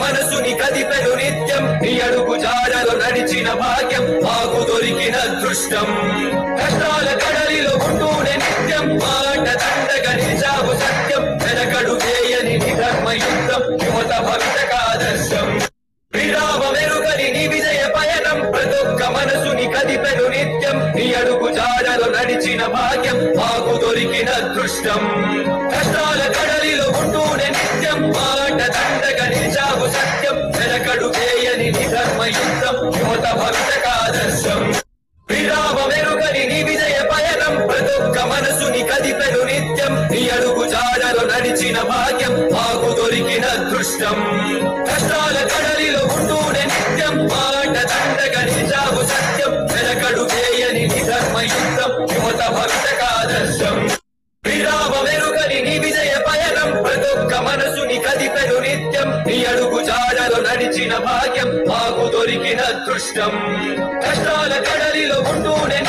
మనసుని కదిపెను నిత్యం నీ అడుగు జాడలో నడిచిన భాగ్యం మాకు దొరికిన అదృష్టం కష్టాల కడలిలో ఉంటూనే నిత్యం మాట దండగా నిలిచావు సత్యం వెనకడు వేయని నీ ధర్మ యుద్ధం యువత భవితకు ఆదర్శం విరామ మెరుగని నీ విజయ పయనం ప్రతొక్క మనసుని కదిపెను నిత్యం నీ అడుగు జాడలో నడిచిన భాగ్యం మాకు దొరికిన అదృష్టం కష్టాల కడలిలో ఉంటూనే నిత్యం మాట దండగా నిలిచావు సత్యం వెనకడు వేయని నీ ధర్మ యుద్ధం యువత భవితకు ఆదర్శం విరామ మెరుగని నీ విజయ పయనం ప్రతొక్క మనసుని కదిపెను నిత్యం నీ అడుగు జాడలో నడిచిన భాగ్యం మాకు దొరికిన అదృష్టం కష్టాల కడలిలో ఉంటూనే నిత్యం మాట దండగా నిలిచావు సత్యం వెనకడు వేయని నీ ధర్మ యుద్ధం యువత భవితకు ఆదర్శం విరామ మెరుగని నీ విజయ పయనం ప్రతొక్క మనసుని కదిపెను నిత్యం నీ అడుగు జాడలో నడిచిన భాగ్యం మాకు దొరికిన అదృష్టం కష్టాల కడలిలో ఉంటూనే